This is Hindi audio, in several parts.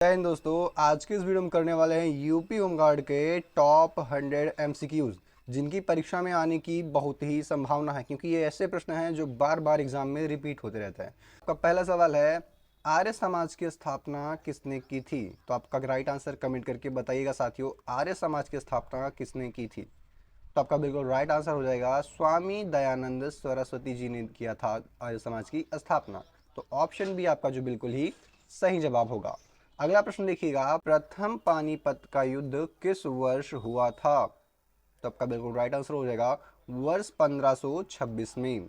जय हिंद दोस्तों। आज के इस वीडियो में करने वाले हैं यूपी होमगार्ड के टॉप 100 एमसीक्यूज जिनकी परीक्षा में आने की बहुत ही संभावना है, क्योंकि ये ऐसे प्रश्न हैं जो बार बार एग्जाम में रिपीट होते रहते हैं। आपका पहला सवाल है, आर्य समाज की स्थापना किसने की थी? तो आपका राइट आंसर कमेंट करके बताइएगा साथियों, आर्य समाज की स्थापना किसने की थी? तो आपका बिल्कुल राइट आंसर हो जाएगा स्वामी दयानंद सरस्वती जी ने किया था आर्य समाज की स्थापना। तो ऑप्शन बी आपका जो बिल्कुल ही सही जवाब होगा। अगला प्रश्न देखिएगा, प्रथम पानीपत का युद्ध किस वर्ष हुआ था? तो आपका बिल्कुल राइट आंसर हो जाएगा वर्ष 1526 में।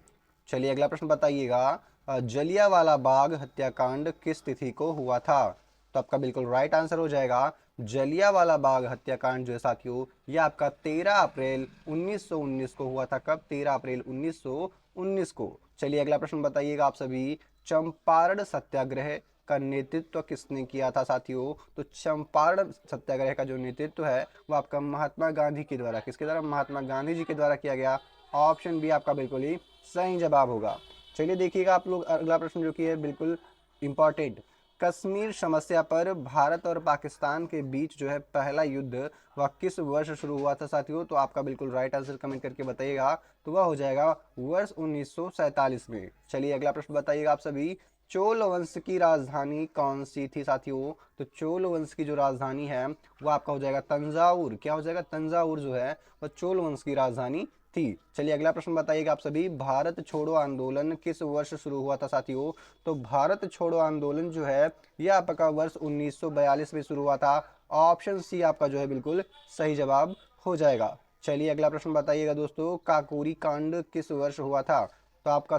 चलिए अगला प्रश्न बताइएगा, जलियांवाला बाग हत्याकांड किस तिथि को हुआ था? तो आपका बिल्कुल राइट आंसर हो जाएगा जलियांवाला बाग हत्याकांड जो है साथियों, ये आपका 13 अप्रैल 1919 को हुआ था। कब? 13 अप्रैल 1919 को। चलिए अगला प्रश्न बताइएगा आप सभी, चंपारण सत्याग्रह का नेतृत्व किसने किया था साथियों? तो चंपारण सत्याग्रह का जो नेतृत्व है वो आपका महात्मा गांधी के द्वारा, किसके द्वारा? महात्मा गांधी जी के द्वारा किया गया। ऑप्शन बी आपका बिल्कुल ही सही जवाब होगा। चलिए देखिएगा आप लोग, अगला प्रश्न जो कि है बिल्कुल इंपॉर्टेंट, कश्मीर समस्या पर भारत और पाकिस्तान के बीच जो है पहला युद्ध वह किस वर्ष शुरू हुआ था साथियों? तो आपका बिल्कुल राइट आंसर कमेंट करके बताइएगा। तो वह हो जाएगा वर्ष 1947 में। चलिए अगला प्रश्न बताइएगा आप सभी, चोल वंश की राजधानी कौन सी थी साथियों? तो चोल वंश की जो राजधानी है वो आपका हो जाएगा तंजावुर। क्या हो जाएगा? तंजावुर जो है वह चोल वंश की राजधानी थी। चलिए अगला प्रश्न बताइएगा आप सभी, भारत छोड़ो आंदोलन किस वर्ष शुरू हुआ था साथियों? तो भारत छोड़ो आंदोलन जो है यह आपका वर्ष 1942 में शुरू हुआ था। ऑप्शन सी आपका जो है बिल्कुल सही जवाब हो जाएगा। चलिए अगला प्रश्न बताइएगा दोस्तों, काकोरी कांड किस वर्ष हुआ था? तो आपका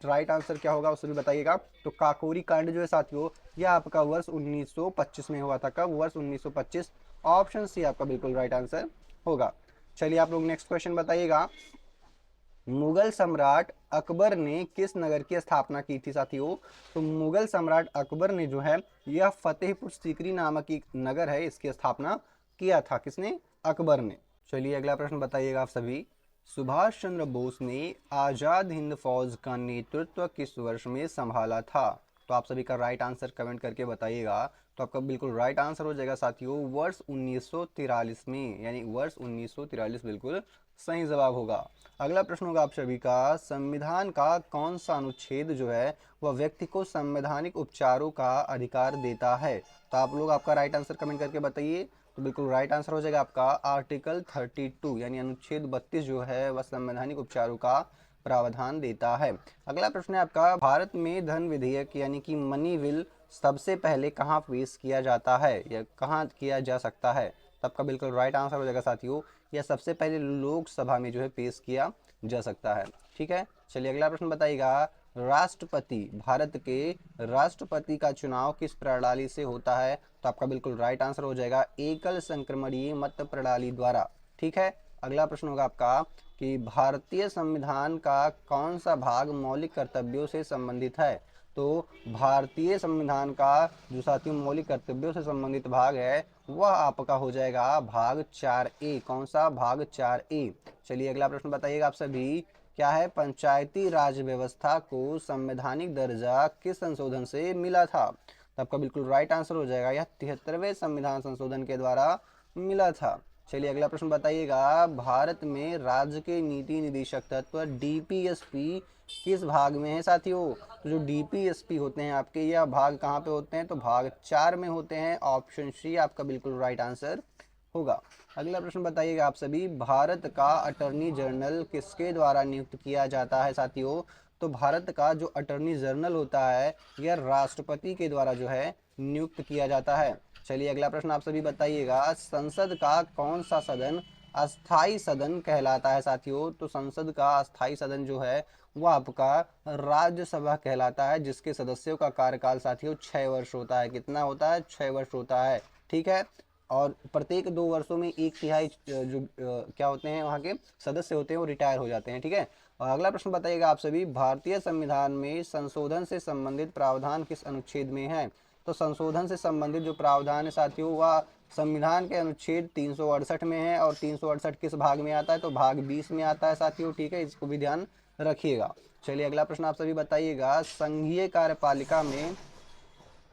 राइट आंसर क्या होगा उसे भी बताइएगा। तो काकोरी कांड जो है साथियों यह आपका वर्ष 1925 में हुआ था। कब? वर्ष 1925। ऑप्शन सी आपका बिल्कुल राइट आंसर होगा। चलिए आप लोग नेक्स्ट क्वेश्चन बताइएगा, मुगल सम्राट अकबर ने किस नगर की स्थापना की थी साथियों? तो मुगल सम्राट अकबर ने जो है यह फतेहपुर सीकरी नामक एक नगर है, इसकी स्थापना किया था। किसने? अकबर ने। चलिए अगला प्रश्न बताइएगा आप सभी, सुभाष चंद्र बोस ने आजाद हिंद फौज का नेतृत्व किस वर्ष में संभाला था? तो आप सभी का राइट आंसर कमेंट करके बताइएगा। तो आपका बिल्कुल राइट आंसर हो जाएगा साथियों वर्ष 1943 में, यानी वर्ष 1943 बिल्कुल सही जवाब होगा। अगला प्रश्न होगा आप सभी का, संविधान का कौन सा अनुच्छेद जो है वह व्यक्ति को संवैधानिक उपचारों का अधिकार देता है? तो आप लोग आपका राइट आंसर कमेंट करके बताइए। तो बिल्कुल राइट आंसर हो जाएगा आपका आर्टिकल 32, यानी अनुच्छेद 32 जो है वह संवैधानिक उपचारों का प्रावधान देता है। अगला प्रश्न है आपका, भारत में धन विधेयक यानी कि मनी बिल सबसे पहले कहाँ पेश किया जाता है या कहाँ किया जा सकता है? तो आपका बिल्कुल राइट आंसर हो जाएगा साथियों, यह सबसे पहले लोकसभा में जो है पेश किया जा सकता है। ठीक है। चलिए अगला प्रश्न बताइएगा, राष्ट्रपति, भारत के राष्ट्रपति का चुनाव किस प्रणाली से होता है? तो आपका बिल्कुल राइट आंसर हो जाएगा एकल संक्रमणीय मत प्रणाली द्वारा। ठीक है। अगला प्रश्न होगा आपका कि भारतीय संविधान का कौन सा भाग मौलिक कर्तव्यों से संबंधित है? तो भारतीय संविधान का जो साथियों मौलिक कर्तव्यों से संबंधित भाग है वह आपका हो जाएगा भाग 4A। कौन सा? भाग 4A। चलिए अगला प्रश्न बताइएगा आप सभी, क्या है? पंचायती राज व्यवस्था को संवैधानिक दर्जा किस संशोधन से मिला था? तो आपका बिल्कुल राइट आंसर हो जाएगा यह 73वें संविधान संशोधन के द्वारा मिला था। चलिए अगला प्रश्न बताइएगा, भारत में राज्य के नीति निदेशक तत्व डीपीएसपी किस भाग में है साथियों? तो जो डीपीएसपी होते हैं आपके, यह भाग कहाँ पे होते हैं? तो भाग 4 में होते हैं। ऑप्शन सी आपका बिल्कुल राइट आंसर होगा। अगला प्रश्न बताइएगा आप सभी, भारत का अटर्नी जनरल किसके द्वारा नियुक्त किया जाता है साथियों? तो भारत का जो अटर्नी जनरल होता है यह राष्ट्रपति के द्वारा जो है नियुक्त किया जाता है। चलिए अगला प्रश्न आप सभी बताइएगा, संसद का कौन सा सदन अस्थाई सदन कहलाता है साथियों? तो संसद का अस्थाई सदन जो है वह आपका राज्यसभा कहलाता है, जिसके सदस्यों का कार्यकाल साथियों 6 वर्ष होता है। कितना होता है? 6 वर्ष होता है। ठीक है। और प्रत्येक 2 वर्षों में 1/3 जो क्या होते हैं वहाँ के सदस्य होते हैं वो रिटायर हो जाते हैं। ठीक है। और अगला प्रश्न बताइएगा आप सभी, भारतीय संविधान में संशोधन से संबंधित प्रावधान किस अनुच्छेद में है? तो संशोधन से संबंधित जो प्रावधान है साथियों वह संविधान के अनुच्छेद 368 में है। और 368 किस भाग में आता है? तो भाग 20 में आता है साथियों। ठीक है, इसको भी ध्यान रखिएगा। चलिए अगला प्रश्न आप सभी बताइएगा, संघीय कार्यपालिका में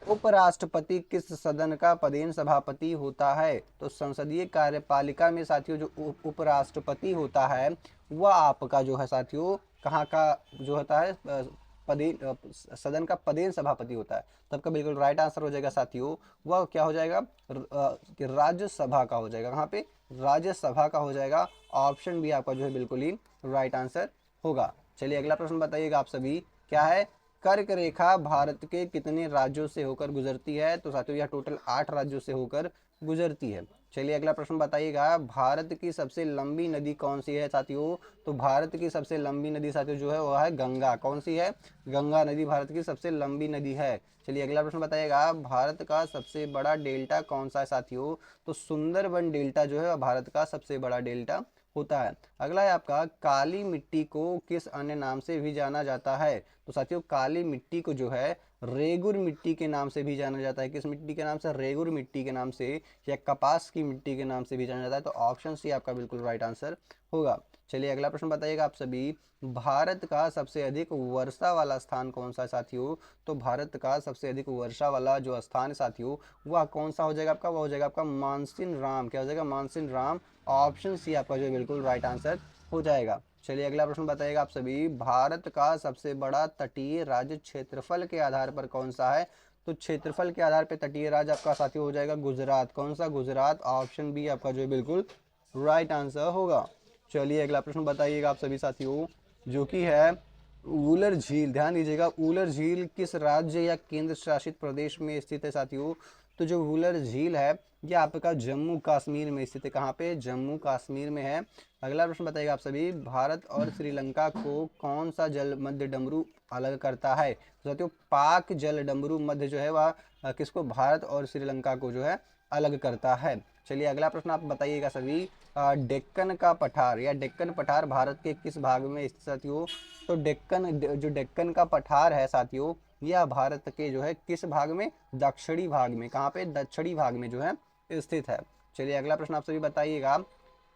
उपराष्ट्रपति किस सदन का पदेन सभापति होता है? तो संसदीय कार्यपालिका में साथियों जो उपराष्ट्रपति होता है वह आपका जो है साथियों कहाँ का जो होता है पदेन सदन का पदेन सभापति होता है। तब का बिल्कुल राइट आंसर हो जाएगा साथियों, वह क्या हो जाएगा कि राज्यसभा का हो जाएगा। कहाँ पे? राज्यसभा का हो जाएगा। ऑप्शन बी आपका जो है बिल्कुल ही राइट आंसर होगा। चलिए अगला प्रश्न बताइएगा आप सभी, क्या है? कर्क रेखा भारत के कितने राज्यों से होकर गुजरती है? तो साथियों यह टोटल 8 राज्यों से होकर गुजरती है। चलिए अगला प्रश्न बताइएगा, भारत की सबसे लंबी नदी कौन सी है साथियों? तो भारत की सबसे लंबी नदी साथियों जो है वह है गंगा। कौन सी है? गंगा नदी भारत की सबसे लंबी नदी है। चलिए अगला प्रश्न बताइएगा, भारत का सबसे बड़ा डेल्टा कौन सा है साथियों? तो सुंदरबन डेल्टा जो है वह भारत का सबसे बड़ा डेल्टा होता है। अगला है आपका, काली मिट्टी को किस अन्य नाम से भी जाना जाता है? तो साथियों काली मिट्टी को जो है रेगुर मिट्टी के नाम से भी जाना जाता है। किस मिट्टी के नाम से? रेगुर मिट्टी के नाम से, या कपास की मिट्टी के नाम से भी जाना जाता है। तो ऑप्शन सी आपका बिल्कुल राइट आंसर होगा। चलिए अगला प्रश्न बताइएगा आप सभी, भारत का सबसे अधिक वर्षा वाला स्थान कौन सा है साथियों? तो भारत का सबसे अधिक वर्षा वाला जो स्थान है साथियों वह कौन सा हो जाएगा आपका? वह हो जाएगा आपका मानसिन राम। क्या हो जाएगा? मानसिन राम। ऑप्शन सी आपका जो बिल्कुल राइट आंसर हो जाएगा। चलिए अगला प्रश्न बताइएगा आप सभी, भारत का सबसे बड़ा तटीय राज्य क्षेत्रफल के आधार पर कौन सा है? तो क्षेत्रफल के आधार पर तटीय राज्य आपका साथियों हो जाएगा गुजरात। कौन सा? गुजरात। ऑप्शन बी आपका जो बिल्कुल राइट आंसर होगा। चलिए अगला प्रश्न बताइएगा आप सभी साथियों, जो कि है वूलर झील। ध्यान दीजिएगा, वूलर झील किस राज्य या केंद्र शासित प्रदेश में स्थित है साथियों? तो जो वूलर झील है यह आपका जम्मू कश्मीर में स्थित है। कहाँ पे? जम्मू कश्मीर में है। अगला प्रश्न बताइएगा आप सभी, भारत और श्रीलंका को कौन सा जल मध्य डमरू अलग करता है? तो साथियों पाक जल डमरू मध्य जो है वह किसको? भारत और श्रीलंका को जो है अलग करता है। चलिए अगला प्रश्न आप बताइएगा सभी, डेक्कन का पठार या डेक्कन पठार भारत के किस भाग में स्थित साथियों? तो डेक्कन का पठार है साथियों यह भारत के जो है किस भाग में? दक्षिणी भाग में। कहाँ पे? दक्षिणी भाग में जो है स्थित है। चलिए अगला प्रश्न आप सभी बताइएगा,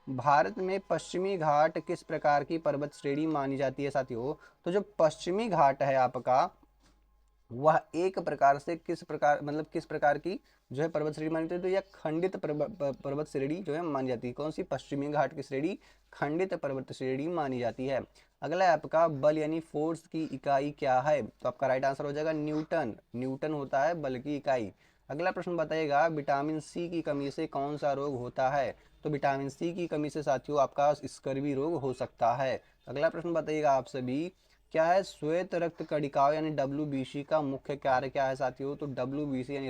भारत में पश्चिमी घाट किस प्रकार की पर्वत श्रेणी मानी जाती है साथियों? तो जो पश्चिमी घाट है आपका वह एक प्रकार से किस प्रकार मतलब किस प्रकार की जो है पर्वत श्रेणी मानी जाती है? तो यह खंडित पर्वत श्रेणी जो है मानी जाती है। कौन सी? पश्चिमी घाट की श्रेणी खंडित पर्वत श्रेणी मानी जाती है। अगला है आपका, बल यानी फोर्स की इकाई क्या है? तो आपका राइट आंसर हो जाएगा न्यूटन। न्यूटन होता है बल की इकाई। अगला प्रश्न बताइएगा, विटामिन सी की कमी से कौन सा रोग होता है? तो विटामिन सी की कमी से साथियों आपका स्कर्वी रोग हो सकता है। अगला प्रश्न बताइएगा आप सभी, क्या है? श्वेत रक्त कणिकाओं यानी WBC का मुख्य कार्य क्या है साथियों? तो WBC यानी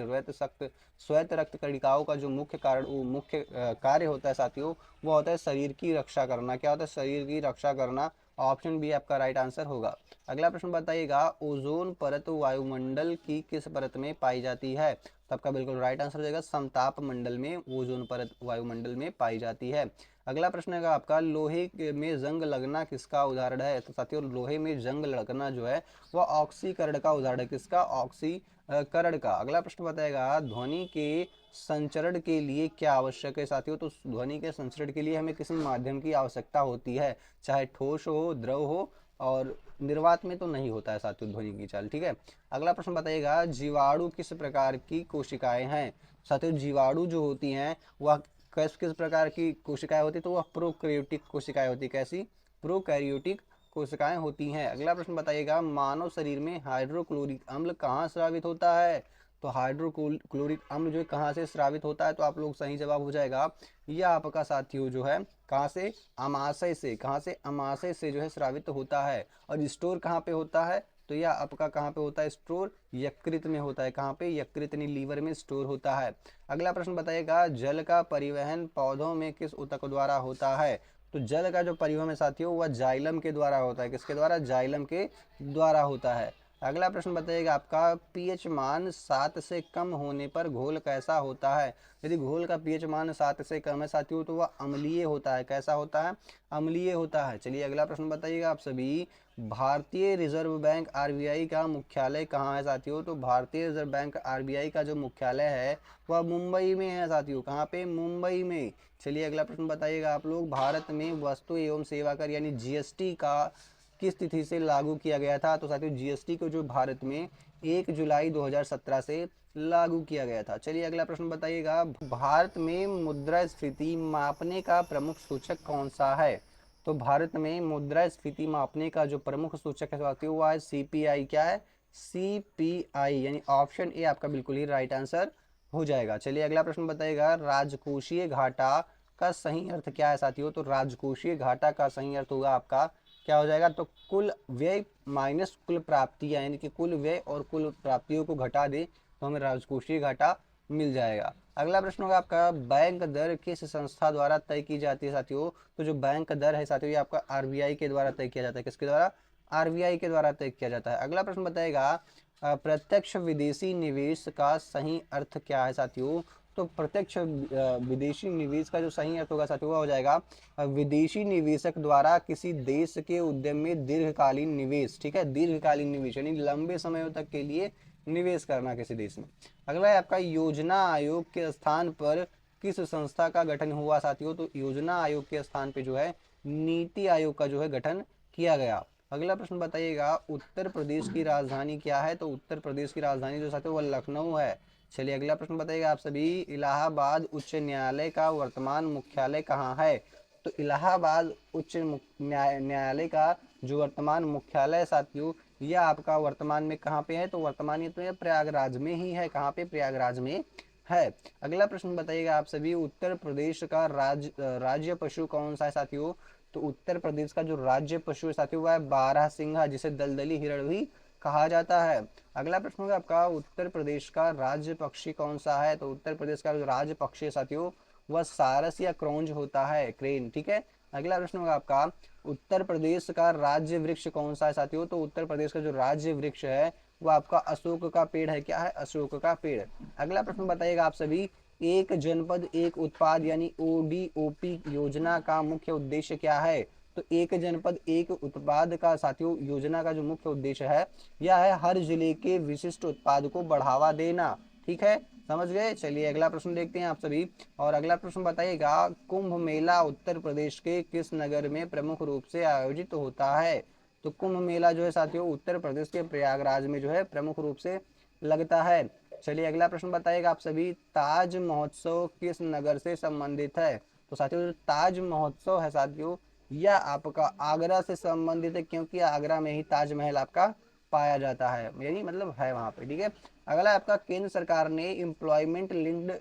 श्वेत रक्त कणिकाओं का जो मुख्य कार्य होता है साथियों वो होता है शरीर की रक्षा करना। क्या होता है? शरीर की रक्षा करना। ऑप्शन बी आपका राइट आंसर होगा। अगला प्रश्न बताइएगा, ओजोन परत वायुमंडल की किस परत में पाई जाती है? तो आपका बिल्कुल राइट आंसर हो जाएगा समताप मंडल में ओजोन परत वायुमंडल में पाई जाती है। अगला प्रश्न है आपका, लोहे में जंग लगना किसका उदाहरण है? तो साथियों लोहे में जंग लगना जो है वह ऑक्सीकरण का उदाहरण है। किसका? ऑक्सीकरण का। अगला प्रश्न बताएगा, ध्वनि के संचरण के लिए क्या आवश्यक है साथियों? तो ध्वनि के संचरण के लिए हमें किसी माध्यम की आवश्यकता होती है, चाहे ठोस हो, द्रव हो, और निर्वात में तो नहीं होता है साथियों ध्वनि की चाल। ठीक है। अगला प्रश्न बताइएगा, जीवाणु किस प्रकार की कोशिकाएं हैं? साथियों जीवाणु जो होती हैं वह किस किस प्रकार की कोशिकाएं होती? तो वह प्रोकैरियोटिक कोशिकाएं होती। कैसी? प्रोकैरियोटिक कोशिकाएं होती हैं। अगला प्रश्न बताइएगा, मानव शरीर में हाइड्रोक्लोरिक अम्ल कहाँ स्रावित होता है? तो हाइड्रोक्लोरिक अम्ल जो है कहाँ से स्रावित होता है? तो आप लोग सही जवाब हो जाएगा यह आपका साथियों जो है कहाँ से? अमाशय से। कहाँ से? अमाशय से जो है स्रावित होता है। और स्टोर कहाँ पे होता है? तो यह आपका कहाँ पे होता है स्टोर? यकृत में होता है। कहाँ पे? यकृत यानी लीवर में स्टोर होता है। अगला प्रश्न बताइएगा, जल का परिवहन पौधों में किस ऊतक द्वारा होता है? तो जल का जो परिवहन है साथियों वह जाइलम के द्वारा होता है। किसके द्वारा? जाइलम के द्वारा होता है। अगला प्रश्न बताइएगा आपका, पीएच मान 7 से कम होने पर घोल कैसा होता है? यदि घोल का पीएच मान 7 से कम है साथियों तो वह अम्लीय होता है। कैसा होता है? अम्लीय होता है। चलिए अगला प्रश्न बताइएगा आप सभी, भारतीय रिजर्व बैंक RBI का मुख्यालय कहाँ है साथियों? तो भारतीय रिजर्व बैंक RBI का जो मुख्यालय है वह मुंबई में है साथियों। कहाँ पे? मुंबई में। चलिए अगला प्रश्न बताइएगा आप लोग, भारत में वस्तु एवं सेवा कर यानी GST का किस तिथि से लागू किया गया था? तो साथियों GST को जो भारत में 1 जुलाई 2017 से लागू किया गया था। चलिए अगला प्रश्न बताइएगा, भारत में मुद्रास्फीति मापने का प्रमुख सूचक कौन सा है? तो भारत में मुद्रास्फीति मापने का जो प्रमुख सूचक है साथियों वो है सीपीआई। क्या है? सीपीआई, यानी ऑप्शन ए आपका बिल्कुल ही राइट आंसर हो जाएगा। चलिए अगला प्रश्न बताइएगा, राजकोषीय घाटा का सही अर्थ क्या है साथियों? तो राजकोषीय घाटा का सही अर्थ होगा आपका, क्या हो जाएगा? तो कुल व्यय माइनस कुल प्राप्तियां, यानी कि कुल व्यय और कुल प्राप्तियों को घटा दे तो हमें राजकोषीय घाटा मिल जाएगा। अगला प्रश्न होगा आपका, बैंक दर किस संस्था द्वारा तय की जाती है साथियों? तो जो बैंक दर है साथियों ये आपका आरबीआई के द्वारा तय किया जाता है। किसके द्वारा? आरबीआई के द्वारा तय किया जाता है। अगला प्रश्न बताएगा, प्रत्यक्ष विदेशी निवेश का सही अर्थ क्या है साथियों? तो प्रत्यक्ष विदेशी निवेश का जो सही अर्थ होगा साथियों वो हो जाएगा, विदेशी निवेशक द्वारा किसी देश के उद्यम में दीर्घकालीन निवेश। ठीक है, दीर्घकालीन निवेश यानी लंबे समय तक के लिए निवेश करना किसी देश में। अगला है आपका, योजना आयोग के स्थान पर किस संस्था का गठन हुआ साथियों? तो योजना आयोग के स्थान पे जो है नीति आयोग का जो है गठन किया गया। अगला प्रश्न बताइएगा, उत्तर प्रदेश की राजधानी क्या है? तो उत्तर प्रदेश की राजधानी जो साथियों वो लखनऊ है। चलिए अगला प्रश्न बताइएगा आप सभी, इलाहाबाद उच्च न्यायालय का वर्तमान मुख्यालय कहाँ है? तो इलाहाबाद उच्च न्यायालय का जो वर्तमान मुख्यालय साथियों यह आपका वर्तमान में कहाँ पे है? तो वर्तमान ये तो प्रयागराज में ही है। कहाँ पे? प्रयागराज में है। अगला प्रश्न बताइएगा आप सभी, उत्तर प्रदेश का राज्य पशु कौन सा है साथियों? तो उत्तर प्रदेश का जो राज्य पशु है साथियों वह है बारहसिंघा, जिसे दलदली हिरण भी कहा जाता है। अगला प्रश्न होगा आपका, उत्तर प्रदेश का राज्य पक्षी कौन सा है? तो उत्तर प्रदेश का जो राज्य पक्षी है साथियों वह सारस या क्रौंज होता है, क्रेन। ठीक है। अगला प्रश्न होगा आपका, उत्तर प्रदेश का राज्य वृक्ष कौन सा है साथियों? तो उत्तर प्रदेश का जो राज्य वृक्ष है वो आपका अशोक का पेड़ है। क्या है? अशोक का पेड़। अगला प्रश्न बताइएगा आप सभी, एक जनपद एक उत्पाद यानी ओडीओपी योजना का मुख्य उद्देश्य क्या है? तो एक जनपद एक उत्पाद का साथियों योजना का जो मुख्य उद्देश्य है यह है हर जिले के विशिष्ट उत्पाद को बढ़ावा देना। ठीक है, समझ गए। चलिए अगला प्रश्न देखते हैं आप सभी। और अगला प्रश्न बताइएगा, कुंभ मेला उत्तर प्रदेश के किस नगर में प्रमुख रूप से आयोजित होता है? तो कुंभ मेला जो है साथियों उत्तर प्रदेश के प्रयागराज में जो है प्रमुख रूप से लगता है। चलिए अगला प्रश्न बताइएगा आप सभी, ताज महोत्सव किस नगर से संबंधित है? तो साथियों जो ताज महोत्सव है साथियों यह आपका आगरा से संबंधित है, क्योंकि आगरा में ही ताजमहल आपका पाया जाता है, यानी मतलब है वहां पे। ठीक है। अगला आपका, केंद्र सरकार ने एम्प्लॉयमेंट लिंक्ड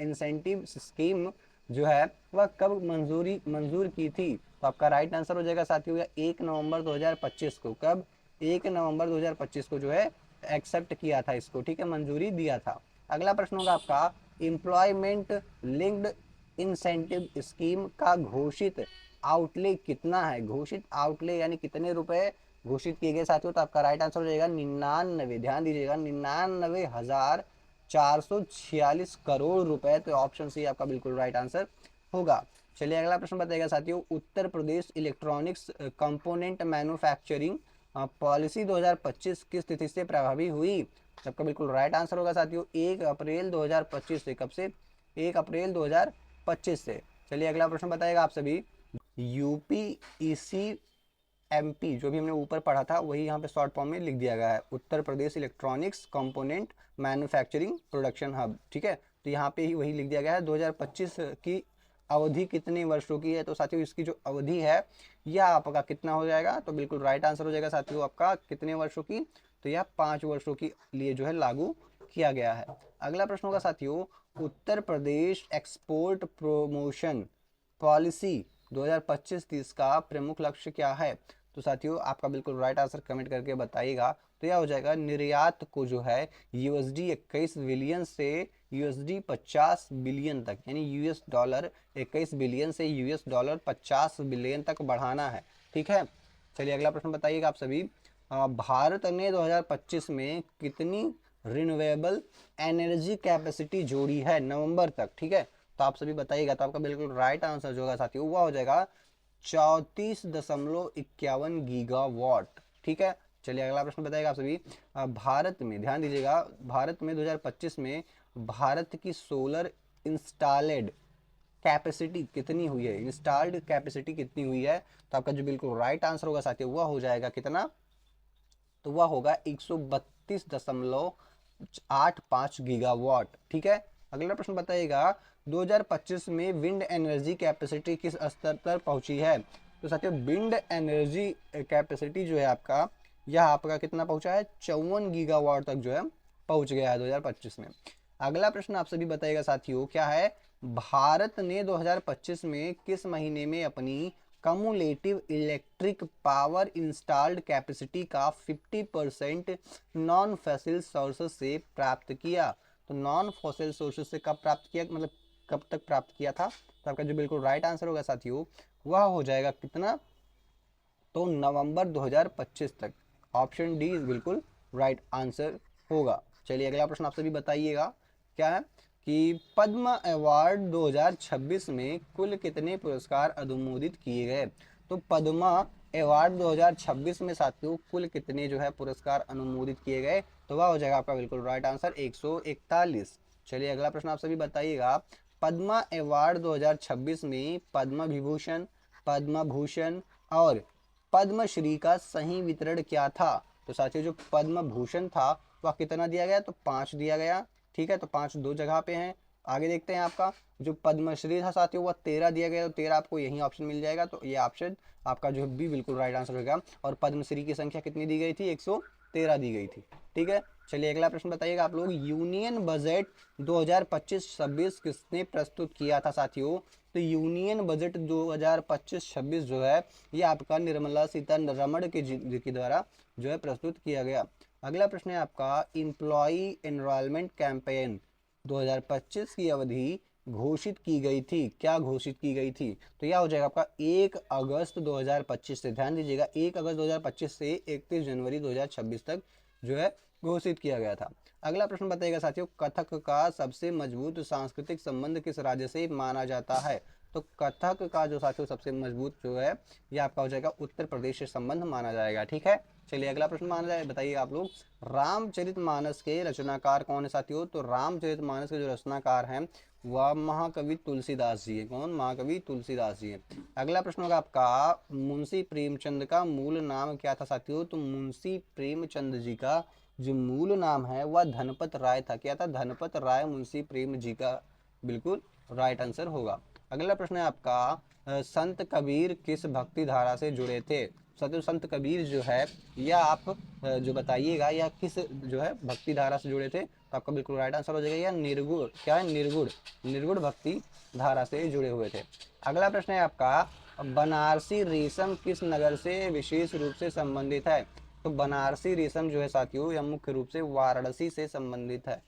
इंसेंटिव स्कीम जो है वह कब मंजूर की थी? तो आपका राइट आंसर हो जाएगा साथियों 1 नवंबर 2025 को। कब? 1 नवंबर 2025 को जो है एक्सेप्ट किया था इसको। ठीक है, मंजूरी दिया था। अगला प्रश्न होगा आपका, एम्प्लॉयमेंट लिंक्ड इंसेंटिव स्कीम का घोषित आउटले कितना है? घोषित आउटले यानी कितने रुपए घोषित किए गए साथियों? तो आपका राइट आंसर हो जाएगा 99, ध्यान दीजिएगा 99,446 करोड़ रुपए। तो ऑप्शन सी आपका बिल्कुल राइट आंसर होगा। चलिए अगला प्रश्न बताइएगा साथियों, उत्तर Pradesh electronics component manufacturing policy 2025 किस तिथि से प्रभावी हुई? सबका बिल्कुल राइट आंसर होगा साथियों 1 अप्रैल 2025 से। कब से? 1 अप्रैल 2025 से। चलिए अगला प्रश्न बताइएगा आप सभी, यूपीईसी एमपी जो भी हमने ऊपर पढ़ा था वही यहाँ पे शॉर्ट फॉर्म में लिख दिया गया है, Uttar Pradesh electronics component manufacturing production hub. ठीक है, तो यहाँ पे ही वही लिख दिया गया है। 2025 की अवधि कितने वर्षों की है? तो साथियों इसकी जो अवधि है यह आपका कितना हो जाएगा? तो बिल्कुल राइट आंसर हो जाएगा साथियों आपका कितने वर्षों की? तो यह 5 वर्षों के लिए जो है लागू किया गया है। अगला प्रश्न होगा साथियों, Uttar Pradesh export promotion policy 2025-30 का प्रमुख लक्ष्य क्या है? तो साथियों आपका बिल्कुल राइट आंसर कमेंट करके बताइएगा। तो यह हो जाएगा, निर्यात को जो है यूएसडी 21 बिलियन से यूएसडी 50 बिलियन तक, यानी यूएस डॉलर 21 बिलियन से यूएस डॉलर 50 बिलियन तक बढ़ाना है। ठीक है। चलिए अगला प्रश्न बताइएगा आप सभी, भारत ने 2025 में कितनी रिन्यूएबल एनर्जी कैपेसिटी जोड़ी है नवंबर तक? ठीक है, तो आप सभी बताइएगा। तो आपका बिल्कुल राइट आंसर जो होगा साथियों वो हो जाएगा 34.51 गीगावाट। ठीक है। चलिए अगला प्रश्न बताइएगा आप सभी, भारत में ध्यान दीजिएगा, भारत में 2025 में भारत की सोलर इंस्टॉलेड कैपेसिटी कितनी हुई है? इंस्टॉल्ड कैपेसिटी कितनी हुई है? तो आपका जो बिल्कुल राइट आंसर होगा साथियों वह हो जाएगा कितना? तो वह होगा 132.5 8.85 गीगावाट। ठीक है, अगला प्रश्न बताइएगा 2025 में विंड एनर्जी कैपेसिटी किस स्तर पर पहुंची है। तो साथियों विंड एनर्जी कैपेसिटी जो है आपका, यह आपका कितना पहुंचा है, 54 गीगावाट तक जो है पहुंच गया है 2025 में। अगला प्रश्न आप सभी बताइएगा साथियों, क्या है, भारत ने 2025 में किस महीने में अपनी cumulative electric power installed capacity का 50% नॉन फॉसिल सोर्सेस से प्राप्त किया। तो नॉन फॉसिल सोर्सेस से कब प्राप्त किया, मतलब कब तक प्राप्त किया था। तो आपका जो बिल्कुल राइट आंसर होगा साथियों, वह हो जाएगा कितना, तो नवंबर 2025 तक। ऑप्शन डी इज बिल्कुल राइट आंसर होगा। चलिए अगला प्रश्न आप सभी बताइएगा, क्या है कि पद्म अवार्ड 2026 में कुल कितने पुरस्कार अनुमोदित किए गए। तो पद्मा अवार्ड 2026 में साथियों कुल कितने जो है पुरस्कार अनुमोदित किए गए, तो वह हो जाएगा आपका बिल्कुल राइट आंसर 141। चलिए अगला प्रश्न आप सभी बताइएगा, पद्मा अवार्ड 2026 में पद्म विभूषण, पद्म भूषण और पद्मश्री का सही वितरण क्या था। तो साथियों जो पद्म भूषण था वह कितना दिया गया, तो 5 दिया गया। ठीक है, तो 5 दो जगह पे हैं। आगे देखते हैं आपका जो पद्मश्री था साथियों वह 13 दिया गया, तो 13 आपको यही ऑप्शन मिल जाएगा। तो ये ऑप्शन आपका जो भी बिल्कुल राइट आंसर होगा। और पद्मश्री की संख्या कितनी दी गई थी, 113 दी गई थी। ठीक है, चलिए अगला प्रश्न बताइएगा आप लोग, यूनियन बजट 2025-26 किसने प्रस्तुत किया था साथियों। तो यूनियन बजट 2025-26 जो है ये आपका निर्मला सीतारमण के द्वारा जो है प्रस्तुत किया गया। अगला प्रश्न है आपका, इम्प्लॉई एनरोलमेंट कैंपेन 2025 की अवधि घोषित की गई थी, क्या घोषित की गई थी। तो यह हो जाएगा आपका 1 अगस्त 2025 से, ध्यान दीजिएगा 1 अगस्त 2025 से 31 जनवरी 2026 तक जो है घोषित किया गया था। अगला प्रश्न बताइएगा साथियों, कथक का सबसे मजबूत सांस्कृतिक संबंध किस राज्य से माना जाता है। तो कथक का जो साथियों सबसे मजबूत जो है ये आपका हो जाएगा उत्तर प्रदेश से संबंध माना जाएगा। ठीक है, चलिए अगला प्रश्न माना जाए, बताइए आप लोग, रामचरितमानस के रचनाकार कौन है साथियों। तो रामचरितमानस के जो रचनाकार हैं वह महाकवि तुलसीदास जी है। कौन, महाकवि तुलसीदास जी है। अगला प्रश्न होगा आपका, मुंशी प्रेमचंद का मूल नाम क्या था साथियों। तो मुंशी प्रेमचंद जी का जो मूल नाम है वह धनपत राय था। क्या था, धनपत राय मुंशी प्रेम जी का बिल्कुल राइट आंसर होगा। अगला प्रश्न है आपका, संत कबीर किस भक्ति धारा से जुड़े थे। साथियों संत कबीर जो है यह आप जो बताइएगा यह किस जो है भक्ति धारा से जुड़े थे। तो आपका बिल्कुल राइट आंसर हो जाएगा यह निर्गुण, क्या है, निर्गुण, निर्गुण भक्ति धारा से जुड़े हुए थे। अगला प्रश्न है आपका, बनारसी रेशम किस नगर से विशेष रूप से संबंधित है। तो बनारसी रेशम जो है साथियों यह मुख्य रूप से वाराणसी से संबंधित है।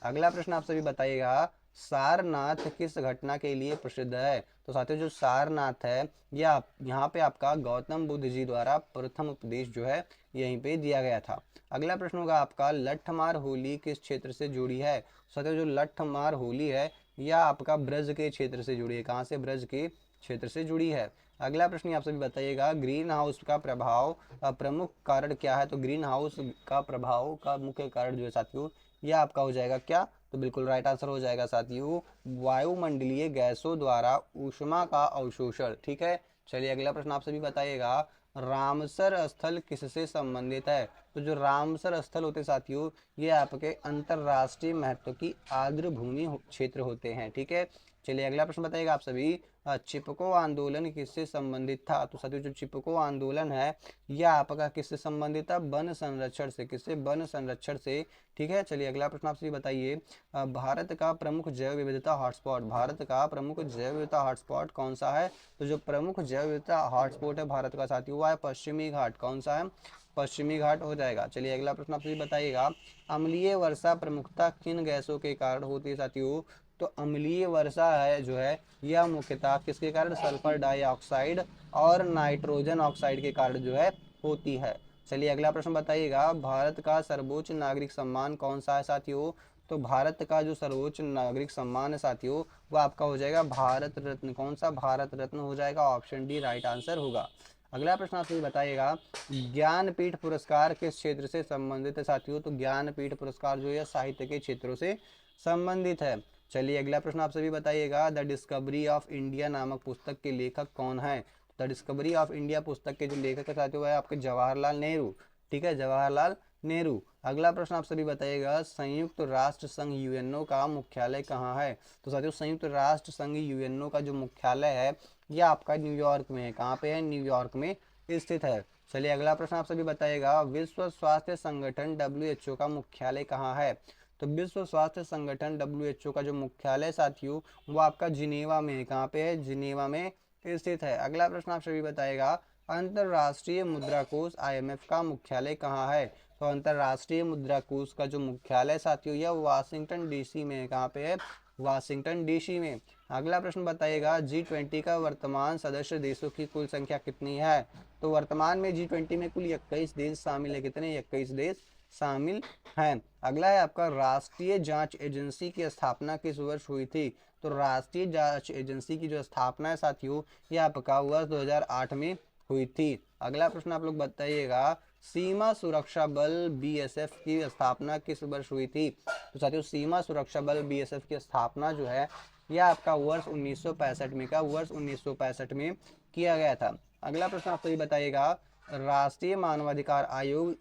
अगला प्रश्न आप सभी बताइएगा, सारनाथ किस घटना के लिए प्रसिद्ध है। तो साथियों जो सारनाथ है यह यहाँ पे आपका गौतम बुद्ध जी द्वारा प्रथम उपदेश जो है यहीं पे दिया गया था। अगला प्रश्न होगा आपका, लठमार होली किस क्षेत्र से जुड़ी है। साथियों जो लठमार होली है यह आपका ब्रज के क्षेत्र से जुड़ी है। कहाँ से, ब्रज के क्षेत्र से जुड़ी है। अगला प्रश्न आप सभी बताइएगा, ग्रीन हाउस का प्रभाव प्रमुख कारण क्या है। तो ग्रीन हाउस का प्रभाव का मुख्य कारण जो है साथियों यह आपका हो जाएगा क्या, तो बिल्कुल राइट आंसर हो जाएगा साथियों वायुमंडलीय गैसों द्वारा ऊष्मा का अवशोषण। ठीक है, चलिए अगला प्रश्न आप सभी बताइएगा, रामसर स्थल किससे संबंधित है। तो जो रामसर स्थल होते साथियों ये आपके अंतरराष्ट्रीय महत्व की आर्द्र भूमि क्षेत्र होते हैं। ठीक है, चलिए अगला प्रश्न बताइएगा आप सभी, चिपको आंदोलन किससे संबंधित था। तो साथियों जो चिपको आंदोलन है यह आपका किससे संबंधित था, वन संरक्षण से, किससे, वन संरक्षण से। ठीक है, चलिए अगला प्रश्न आप सभी बताइए, भारत का प्रमुख जैव विविधता हॉटस्पॉट, भारत का प्रमुख जैव विविधता हॉटस्पॉट कौन सा है। तो जो प्रमुख जैव विविधता हॉटस्पॉट है भारत का साथियों वह है पश्चिमी घाट। कौन सा है, पश्चिमी घाट हो जाएगा। चलिए अगला प्रश्न आप सभी बताइएगा, अम्लीय वर्षा प्रमुखता किन गैसों के कारण होती है साथियों। तो अम्लीय वर्षा है जो है यह मुख्यतः किसके कारण, सल्फर डाइऑक्साइड और नाइट्रोजन ऑक्साइड के कारण जो है होती है। चलिए अगला प्रश्न बताइएगा, भारत का सर्वोच्च नागरिक सम्मान कौन सा है साथियों। तो भारत का जो सर्वोच्च नागरिक सम्मान है साथियों वो आपका हो जाएगा भारत रत्न। कौन सा, भारत रत्न हो जाएगा। ऑप्शन डी राइट आंसर होगा। अगला प्रश्न आपसे बताइएगा, ज्ञानपीठ पुरस्कार किस क्षेत्र से संबंधित है साथियों। तो ज्ञानपीठ पुरस्कार जो है साहित्य के क्षेत्रों से संबंधित है। चलिए अगला प्रश्न आप सभी बताइएगा, द डिस्कवरी ऑफ इंडिया नामक पुस्तक के लेखक कौन है। द डिस्कवरी ऑफ इंडिया पुस्तक के जो लेखक है साथियों है आपके जवाहरलाल नेहरू। ठीक है, जवाहरलाल नेहरू। अगला प्रश्न आप सभी बताइएगा, संयुक्त राष्ट्र संघ यूएनओ का मुख्यालय कहाँ है। तो साथियों संयुक्त राष्ट्र संघ यूएनओ का जो मुख्यालय है यह आपका न्यूयॉर्क में है। कहाँ पे है, न्यूयॉर्क में स्थित है। चलिए अगला प्रश्न आप सभी बताइएगा, विश्व स्वास्थ्य संगठन WHO का मुख्यालय कहाँ है। तो विश्व स्वास्थ्य संगठन WHO का जो मुख्यालय साथियों वो आपका जिनेवा में है। कहाँ पे है, जिनेवा में स्थित है। अगला प्रश्न आप सभी बताएगा, अंतरराष्ट्रीय मुद्रा कोष IMF का मुख्यालय कहाँ है। तो अंतरराष्ट्रीय मुद्रा कोष का जो मुख्यालय साथियों यह वाशिंगटन DC में है। कहाँ पे है, वाशिंगटन DC में। अगला प्रश्न बताइएगा, G20 का वर्तमान सदस्य देशों की कुल संख्या कितनी है। तो वर्तमान में G20 में कुल 21 देश शामिल है। कितने, 21 देश शामिल हैं। अगला है आपका, राष्ट्रीय जांच एजेंसी की स्थापना किस वर्ष हुई थी। तो राष्ट्रीय जांच एजेंसी की जो स्थापना है साथियों ये आपका वर्ष 2008 में हुई थी। अगला प्रश्न आप लोग बताइएगा, सीमा सुरक्षा बल BSF की स्थापना किस वर्ष हुई थी। तो साथियों सीमा सुरक्षा बल BSF की स्थापना जो है यह आपका वर्ष 1965 में, का वर्ष 1965 में किया गया था। अगला प्रश्न आप सभी बताइएगा, राष्ट्रीय मानवाधिकार आयोग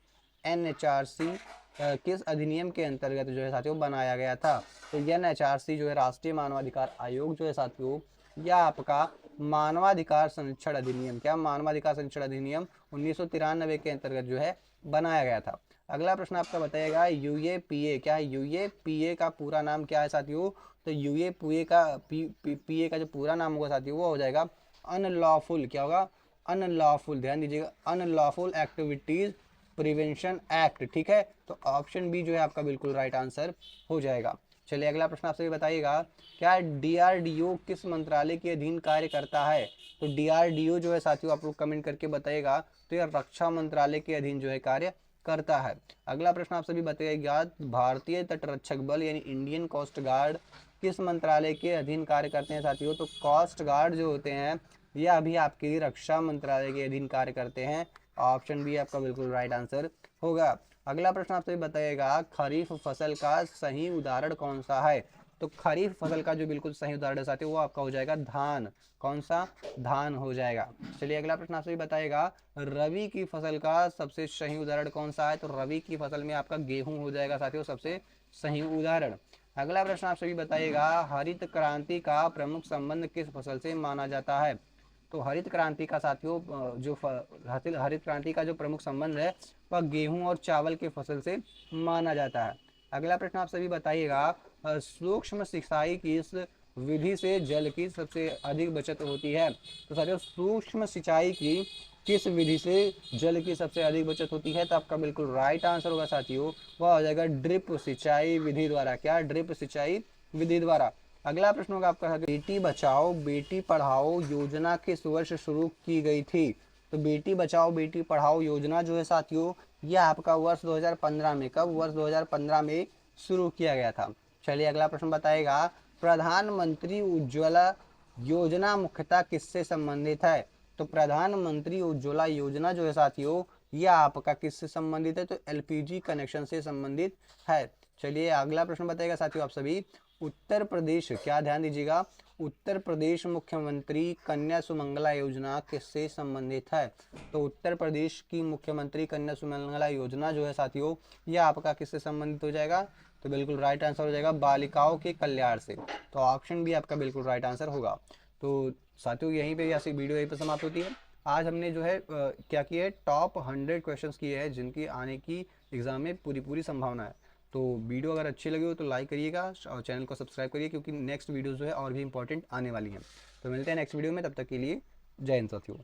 NHRC किस अधिनियम के अंतर्गत जो है साथियों बनाया गया था। तो NHRC जो है राष्ट्रीय मानवाधिकार आयोग जो है साथियों यह आपका मानवाधिकार संरक्षण अधिनियम, क्या मानवाधिकार संरक्षण अधिनियम 1993 के अंतर्गत जो है बनाया गया था। अगला प्रश्न आपका बताएगा, UAPA, क्या UAPA का पूरा नाम क्या है साथियों। तो UAPA का PA का जो पूरा नाम होगा साथियों वो हो जाएगा अनलॉफुल, क्या होगा, अनलॉफुल, ध्यान दीजिएगा, अनलॉफुल एक्टिविटीज प्रिवेंशन एक्ट। ठीक है, तो ऑप्शन बी जो है आपका बिल्कुल राइट आंसर हो जाएगा। चलिए अगला प्रश्न आपसे बताइएगा, क्या DRDO किस मंत्रालय के अधीन कार्य करता है। तो DRDO जो है साथियों आप लोग कमेंट करके बताइएगा, तो यह रक्षा मंत्रालय के अधीन जो है कार्य करता है। अगला प्रश्न आप सभी बताइएगा, भारतीय तटरक्षक बल यानी इंडियन कोस्ट गार्ड किस मंत्रालय के अधीन कार्य करते हैं साथियों। तो कोस्ट गार्ड जो होते हैं यह अभी आपके रक्षा मंत्रालय के अधीन कार्य करते हैं। ऑप्शन बी आपका बिल्कुल राइट आंसर होगा। अगला प्रश्न आपसे बताइएगा, खरीफ फसल का सही उदाहरण कौन सा है। तो खरीफ फसल का जो बिल्कुल सही उदाहरण साथी वो आपका हो जाएगा धान। कौन सा, धान हो जाएगा। चलिए अगला प्रश्न आपसे बताइएगा, रबी की फसल का सबसे सही उदाहरण कौन सा है। तो रबी की फसल में आपका गेहूं हो जाएगा साथियों सबसे सही उदाहरण। अगला प्रश्न आप सभी बताइएगा, हरित क्रांति का प्रमुख संबंध किस फसल से माना जाता है। तो हरित क्रांति का साथियों जो हरित क्रांति का जो प्रमुख संबंध है वह गेहूं और चावल के फसल से माना जाता है। अगला प्रश्न आप सभी बताइएगा, सूक्ष्म सिंचाई की इस विधि से जल की सबसे अधिक बचत होती है। तो साथियों सूक्ष्म सिंचाई की किस विधि से जल की सबसे अधिक बचत होती है। तो आपका बिल्कुल राइट आंसर होगा साथियों, वह हो जाएगा ड्रिप सिंचाई विधि द्वारा। क्या, ड्रिप सिंचाई विधि द्वारा। अगला प्रश्न होगा आपका, बेटी बचाओ बेटी पढ़ाओ योजना किस वर्ष शुरू की गई थी। तो बेटी बचाओ बेटी पढ़ाओ योजना जो है साथियों यह आपका वर्ष 2015 में, कब, वर्ष 2015 में शुरू किया गया था। चलिए अगला प्रश्न बताएगा, प्रधानमंत्री उज्ज्वला योजना मुख्यतः किससे संबंधित है। तो प्रधानमंत्री उज्ज्वला योजना जो है साथियों यह आपका किससे संबंधित है। तो LPG कनेक्शन से संबंधित है। चलिए अगला प्रश्न बताएगा साथियों आप सभी, उत्तर प्रदेश, क्या ध्यान दीजिएगा, उत्तर प्रदेश मुख्यमंत्री कन्या सुमंगला योजना किससे संबंधित है। तो उत्तर प्रदेश की मुख्यमंत्री कन्या सुमंगला योजना जो है साथियों यह आपका किससे संबंधित हो जाएगा। तो बिल्कुल राइट आंसर हो जाएगा बालिकाओं के कल्याण से। तो ऑप्शन भी आपका बिल्कुल राइट आंसर होगा। तो साथियों यहीं पे ऐसी वीडियो यहीं पर समाप्त होती है। आज हमने जो है क्या किया है, टॉप 100 क्वेश्चंस किए हैं जिनकी आने की एग्जाम में पूरी संभावना है। तो वीडियो अगर अच्छी लगी हो तो लाइक करिएगा और चैनल को सब्सक्राइब करिए, क्योंकि नेक्स्ट वीडियो जो है और भी इंपॉर्टेंट आने वाली हैं। तो मिलते हैं नेक्स्ट वीडियो में, तब तक के लिए जय हिंद साथियों।